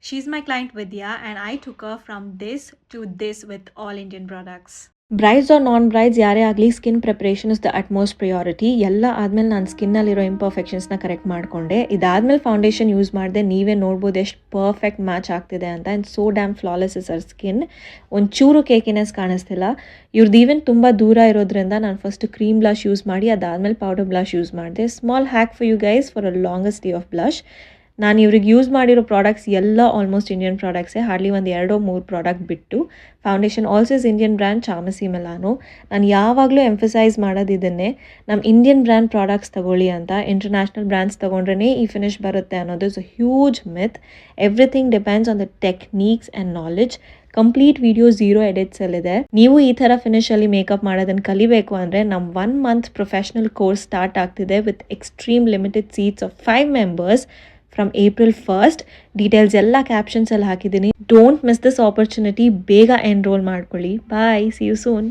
She's my client Vidya, and I took her from this to this with all Indian products. Brides or non brides ಯಾರೇ ಆಗಲಿ skin preparation is the utmost priority. ಎಲ್ಲ ಆದಮೇಲೆ ನಾನು ಸ್ಕಿನ್ನಲ್ಲಿರೋ ಇಂಪರ್ಫೆಕ್ಷನ್ಸ್ನ correct ಮಾಡಿಕೊಂಡೆ. ಇದಾದಮೇಲೆ foundation use ಮಾಡಿದೆ. ನೀವೇ ನೋಡ್ಬೋದು ಎಷ್ಟು ಪರ್ಫೆಕ್ಟ್ ಮ್ಯಾಚ್ ಆಗ್ತಿದೆ ಅಂತ. And so dam flawless is our skin. ಒಂಚೂರು ಕೇಕಿನೆಸ್ ಕಾಣಿಸ್ತಿಲ್ಲ. ಇವ್ರದ್ದು ಈವೆನ್ ತುಂಬ ದೂರ ಇರೋದ್ರಿಂದ ನಾನು ಫಸ್ಟ್ ಕ್ರೀಮ್ ಬ್ಲಷ್ ಯೂಸ್ ಮಾಡಿ ಅದಾದಮೇಲೆ ಪೌಡರ್ ಬ್ಲಷ್ ಯೂಸ್ ಮಾಡಿದೆ. Small hack for you guys for a longest day of blush. ನಾನು ಇವ್ರಿಗೆ ಯೂಸ್ ಮಾಡಿರೋ ಪ್ರಾಡಕ್ಟ್ಸ್ ಎಲ್ಲ ಆಲ್ಮೋಸ್ಟ್ ಇಂಡಿಯನ್ ಪ್ರಾಡಕ್ಟ್ಸೇ, ಹಾರ್ಡ್ಲಿ ಒಂದು 2-3 ಪ್ರಾಡಕ್ಟ್ ಬಿಟ್ಟು. Foundation also is Indian brand Charmacy Milano. ನಾನು ಯಾವಾಗಲೂ ಎಂಫಸೈಸ್ ಮಾಡೋದು ಇದನ್ನೇ, ನಮ್ಮ ಇಂಡಿಯನ್ ಬ್ರ್ಯಾಂಡ್ ಪ್ರಾಡಕ್ಟ್ಸ್ ತಗೊಳ್ಳಿ ಅಂತ. ಇಂಟರ್ನ್ಯಾಷನಲ್ ಬ್ರ್ಯಾಂಡ್ಸ್ ತೊಗೊಂಡ್ರೇ ಈ ಫಿನಿಶ್ ಬರುತ್ತೆ ಅನ್ನೋದು is a huge myth. Everything depends on the techniques and knowledge. Complete video 0 ಎಡಿಟ್ಸಲ್ಲಿದೆ. ನೀವು ಈ ಥರ ಫಿನಿಷಲ್ಲಿ ಮೇಕಪ್ ಮಾಡೋದನ್ನು ಕಲಿಬೇಕು ಅಂದರೆ ನಮ್ಮ 1 ಮಂತ್ ಪ್ರೊಫೆಷ್ನಲ್ ಕೋರ್ಸ್ ಸ್ಟಾರ್ಟ್ ಆಗ್ತಿದೆ with extreme limited seats of 5 members from April 1st. Details ಎಲ್ಲ ಕ್ಯಾಪ್ಷನ್ಸಲ್ಲಿ ಹಾಕಿದ್ದೀನಿ. Don't miss this opportunity. ಬೇಗ ಎನ್ರೋಲ್ ಮಾಡ್ಕೊಳ್ಳಿ. ಬಾಯ್, ಸಿ ಯು ಸೂನ್.